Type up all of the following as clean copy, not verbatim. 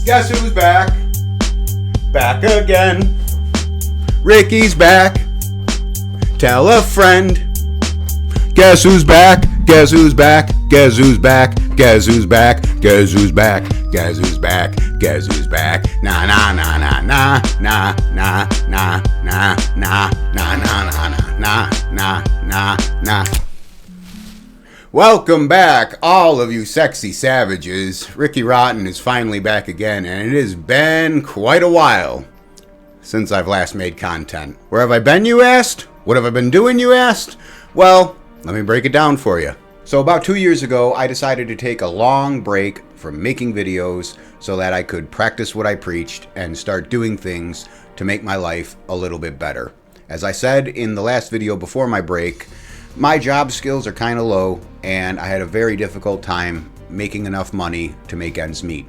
Guess who's back? Back again. Ricky's back. Tell a friend. Guess who's back? Guess who's back? Guess who's back? Guess who's back? Guess who's back? Guess who's back? Guess who's back? Nah nah nah nah nah nah nah nah nah nah nah nah nah nah nah nah. Welcome back, all of you sexy savages. Ricky Rotten is finally back again, and it has been quite a while since I've last made content. Where have I been, you asked? What have I been doing, you asked? Well, let me break it down for you. So about 2 years ago, I decided to take a long break from making videos so that I could practice what I preached and start doing things to make my life a little bit better. As I said in the last video before my break, my job skills are kind of low, and I had a very difficult time making enough money to make ends meet.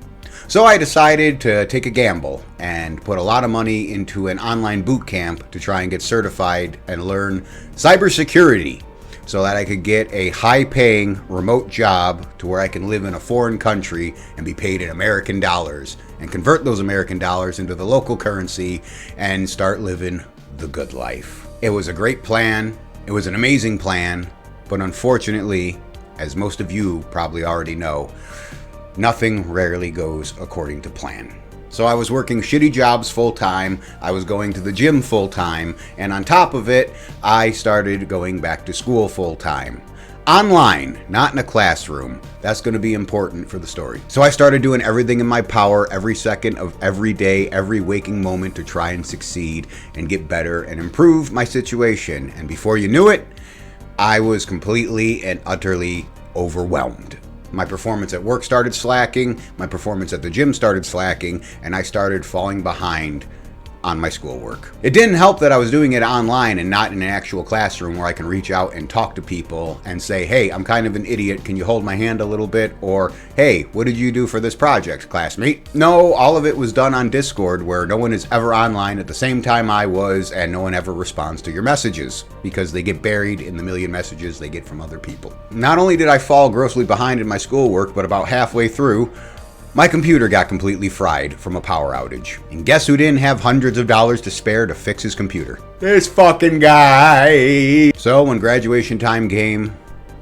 So I decided to take a gamble and put a lot of money into an online boot camp to try and get certified and learn cybersecurity so that I could get a high-paying remote job to where I can live in a foreign country and be paid in American dollars and convert those American dollars into the local currency and start living the good life. It was a great plan. It was an amazing plan, but unfortunately, as most of you probably already know, nothing rarely goes according to plan. So I was working shitty jobs full-time, I was going to the gym full-time, and on top of it, I started going back to school full-time. Online, not in a classroom. That's going to be important for the story. So I started doing everything in my power every second of every day, every waking moment to try and succeed and get better and improve my situation. And before you knew it, I was completely and utterly overwhelmed. My performance at work started slacking, my performance at the gym started slacking, and I started falling behind on my schoolwork. It didn't help that I was doing it online and not in an actual classroom where I can reach out and talk to people and say, hey, I'm kind of an idiot, can you hold my hand a little bit? Or, hey, what did you do for this project, classmate? No, all of it was done on Discord, where no one is ever online at the same time I was, and no one ever responds to your messages because they get buried in the million messages they get from other people. Not only did I fall grossly behind in my schoolwork, but about halfway through, my computer got completely fried from a power outage. And guess who didn't have hundreds of dollars to spare to fix his computer? This fucking guy! So when graduation time came,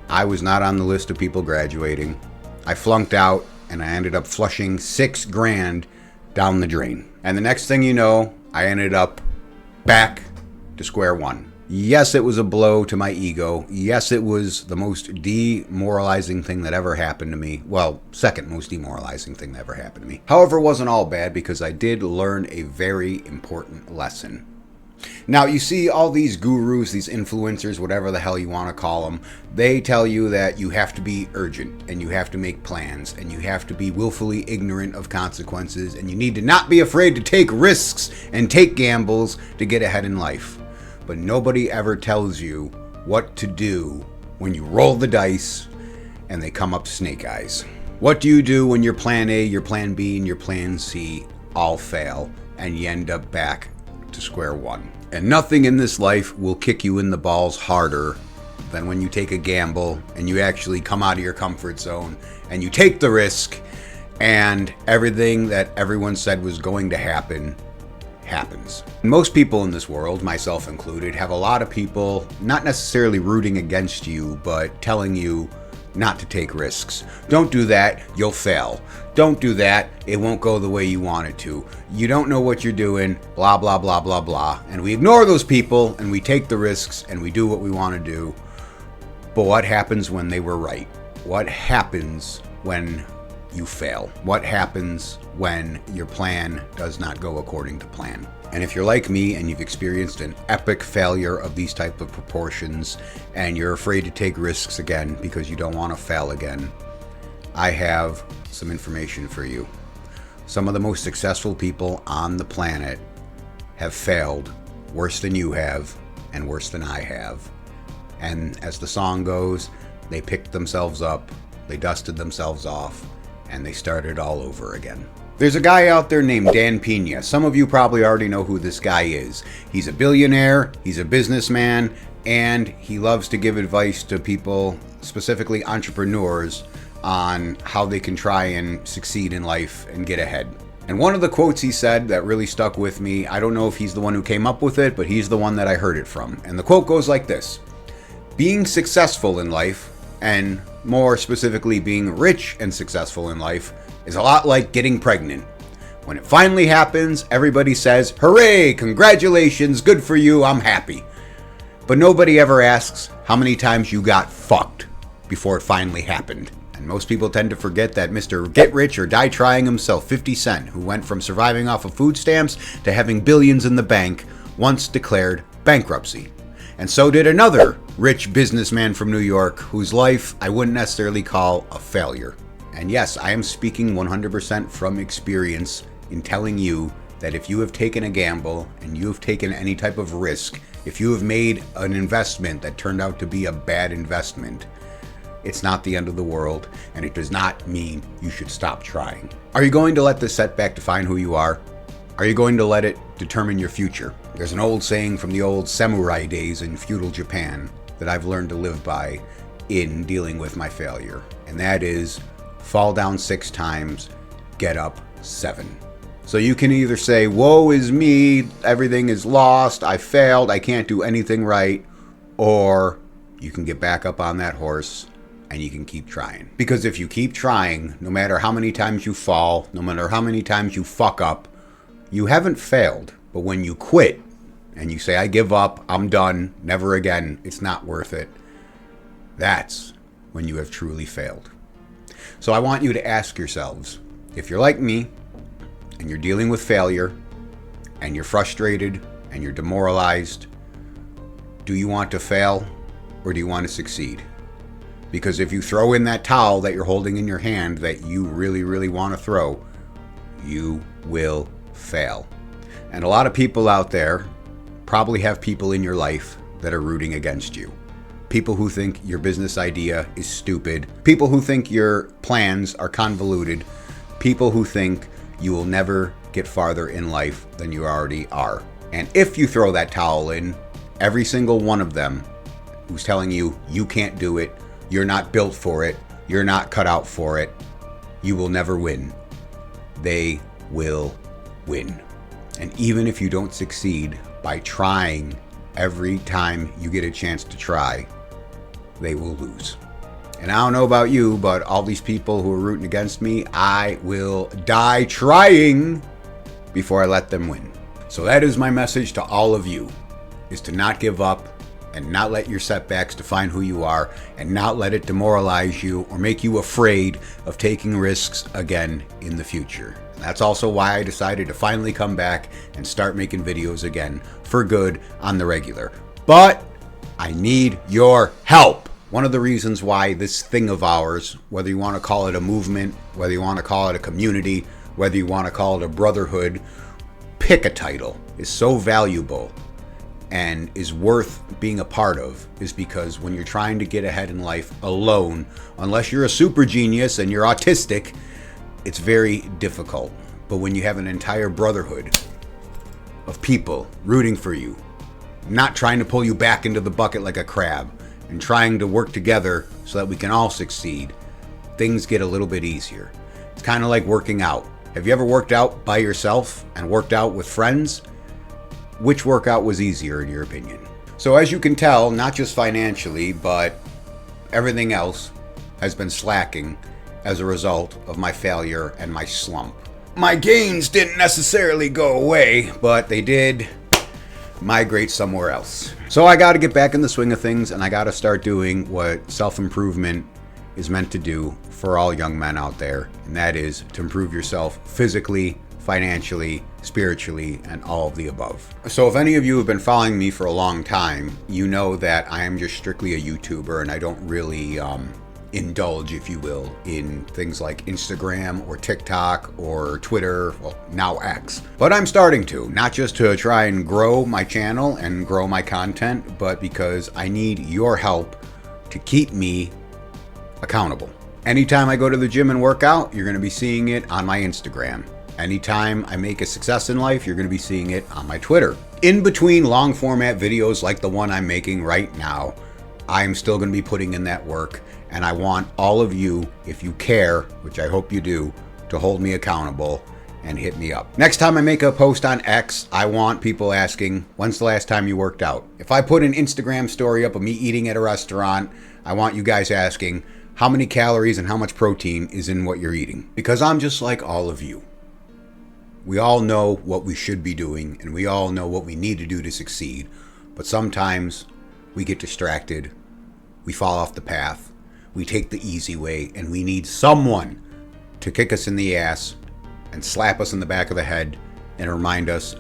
I was not on the list of people graduating. I flunked out, and I ended up flushing $6,000 down the drain. And the next thing you know, I ended up back to square one. Yes, it was a blow to my ego. Yes, it was the most demoralizing thing that ever happened to me. Well, second most demoralizing thing that ever happened to me. However, it wasn't all bad because I did learn a very important lesson. Now, you see all these gurus, these influencers, whatever the hell you want to call them, they tell you that you have to be urgent and you have to make plans and you have to be willfully ignorant of consequences and you need to not be afraid to take risks and take gambles to get ahead in life. But nobody ever tells you what to do when you roll the dice and they come up snake eyes. What do you do when your plan A, your plan B, and your plan C all fail and you end up back to square one? And nothing in this life will kick you in the balls harder than when you take a gamble and you actually come out of your comfort zone and you take the risk and everything that everyone said was going to happen happens. Most people in this world, myself included, have a lot of people not necessarily rooting against you, but telling you not to take risks. Don't do that, you'll fail. Don't do that, it won't go the way you want it to. You don't know what you're doing, blah, blah, blah, blah, blah. And we ignore those people and we take the risks and we do what we want to do. But what happens when they were right? What happens when you fail? What happens when your plan does not go according to plan? And if you're like me and you've experienced an epic failure of these type of proportions and you're afraid to take risks again because you don't want to fail again, I have some information for you. Some of the most successful people on the planet have failed worse than you have and worse than I have. And as the song goes, they picked themselves up, they dusted themselves off, and they started all over again. There's a guy out there named Dan Pena. Some of you probably already know who this guy is. He's a billionaire, he's a businessman, and he loves to give advice to people, specifically entrepreneurs, on how they can try and succeed in life and get ahead. And one of the quotes he said that really stuck with me, I don't know if he's the one who came up with it, but he's the one that I heard it from. And the quote goes like this: being successful in life, and more specifically being rich and successful in life, is a lot like getting pregnant. When it finally happens, everybody says, hooray, congratulations, good for you, I'm happy. But nobody ever asks how many times you got fucked before it finally happened. And most people tend to forget that Mr. Get Rich or Die Trying himself, 50 Cent, who went from surviving off of food stamps to having billions in the bank, once declared bankruptcy. And so did another rich businessman from New York, whose life I wouldn't necessarily call a failure. And yes, I am speaking 100% from experience in telling you that if you have taken a gamble and you have taken any type of risk, if you have made an investment that turned out to be a bad investment, it's not the end of the world, and it does not mean you should stop trying. Are you going to let this setback define who you are? Are you going to let it determine your future? There's an old saying from the old samurai days in feudal Japan that I've learned to live by in dealing with my failure, and that is fall down 6 times, get up 7. So you can either say, woe is me, everything is lost, I failed, I can't do anything right, or you can get back up on that horse and you can keep trying. Because if you keep trying, no matter how many times you fall, no matter how many times you fuck up, you haven't failed. But when you quit and you say, I give up, I'm done, never again, it's not worth it, that's when you have truly failed. So I want you to ask yourselves, if you're like me and you're dealing with failure and you're frustrated and you're demoralized, do you want to fail or do you want to succeed? Because if you throw in that towel that you're holding in your hand that you really, really want to throw, you will fail. And a lot of people out there probably have people in your life that are rooting against you. People who think your business idea is stupid. People who think your plans are convoluted. People who think you will never get farther in life than you already are. And if you throw that towel in, every single one of them who's telling you you can't do it, you're not built for it, you're not cut out for it, you will never win. They will win. And even if you don't succeed by trying every time you get a chance to try, they will lose. And I don't know about you, but all these people who are rooting against me, I will die trying before I let them win. So that is my message to all of you, is to not give up and not let your setbacks define who you are and not let it demoralize you or make you afraid of taking risks again in the future. That's also why I decided to finally come back and start making videos again for good on the regular. But I need your help. One of the reasons why this thing of ours, whether you want to call it a movement, whether you want to call it a community, whether you want to call it a brotherhood, pick a title, is so valuable and is worth being a part of, is because when you're trying to get ahead in life alone, unless you're a super genius and you're autistic, it's very difficult. But when you have an entire brotherhood of people rooting for you, not trying to pull you back into the bucket like a crab, and trying to work together so that we can all succeed, things get a little bit easier. It's kind of like working out. Have you ever worked out by yourself and worked out with friends? Which workout was easier in your opinion? So as you can tell, not just financially, but everything else has been slacking as a result of my failure and my slump. My gains didn't necessarily go away, but they did migrate somewhere else. So I got to get back in the swing of things, and I got to start doing what self-improvement is meant to do for all young men out there, and that is to improve yourself physically, financially, spiritually, and all of the above. So if any of you have been following me for a long time, you know that I am just strictly a YouTuber, and I don't really indulge, if you will, in things like Instagram or TikTok or Twitter, well, now X. But I'm starting to, not just to try and grow my channel and grow my content, but because I need your help to keep me accountable. Anytime I go to the gym and work out, you're going to be seeing it on my Instagram. Anytime I make a success in life, you're going to be seeing it on my Twitter. In between long format videos like the one I'm making right now, I'm still going to be putting in that work. And I want all of you, if you care, which I hope you do, to hold me accountable and hit me up. Next time I make a post on X, I want people asking, when's the last time you worked out? If I put an Instagram story up of me eating at a restaurant, I want you guys asking how many calories and how much protein is in what you're eating. Because I'm just like all of you. We all know what we should be doing, and we all know what we need to do to succeed. But sometimes we get distracted, we fall off the path, we take the easy way, and we need someone to kick us in the ass and slap us in the back of the head and remind us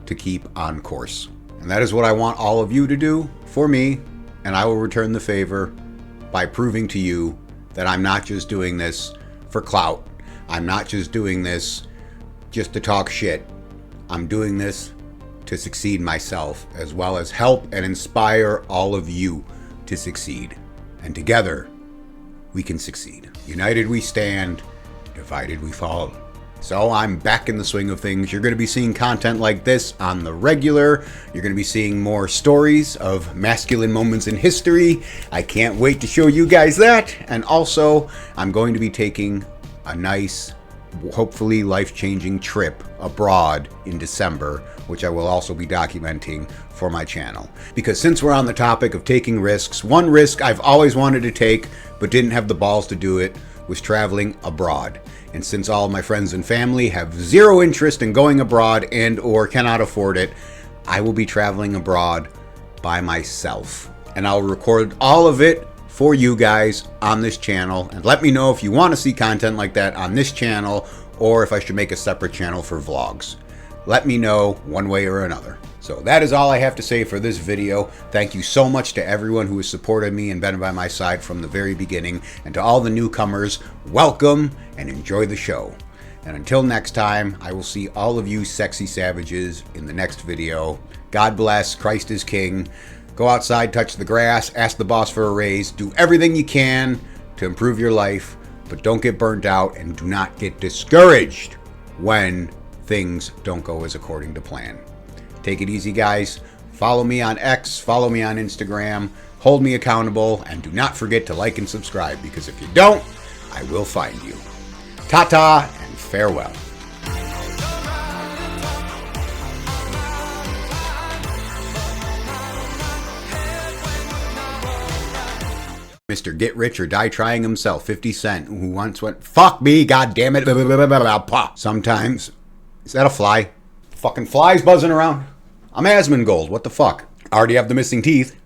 to keep on course. And that is what I want all of you to do for me, and I will return the favor by proving to you that I'm not just doing this for clout. I'm not just doing this just to talk shit. I'm doing this to succeed myself, as well as help and inspire all of you to succeed. And together, we can succeed. United we stand, divided we fall. So I'm back in the swing of things. You're going to be seeing content like this on the regular. You're going to be seeing more stories of masculine moments in history. I can't wait to show you guys that. And also, I'm going to be taking a nice, hopefully life-changing trip abroad in December, which I will also be documenting for my channel. Because since we're on the topic of taking risks, one risk I've always wanted to take but didn't have the balls to do it was traveling abroad. And since all of my friends and family have zero interest in going abroad and or cannot afford it, I will be traveling abroad by myself. And I'll record all of it for you guys on this channel. And let me know if you want to see content like that on this channel, or if I should make a separate channel for vlogs. Let me know one way or another. So that is all I have to say for this video. Thank you so much to everyone who has supported me and been by my side from the very beginning. And to all the newcomers, welcome and enjoy the show. And until next time, I will see all of you sexy savages in the next video. God bless, Christ is King. Go outside, touch the grass, ask the boss for a raise. Do everything you can to improve your life, but don't get burnt out and do not get discouraged when things don't go as according to plan. Take it easy, guys. Follow me on X, follow me on Instagram, hold me accountable, and do not forget to like and subscribe, because if you don't, I will find you. Ta-ta and farewell. Mr. Get Rich or Die Trying himself, 50 Cent, who once went, fuck me, goddammit, blah, blah, blah, blah, blah. Sometimes, is that a fly? Fucking flies buzzing around. I'm Asmongold, what the fuck? I already have the missing teeth.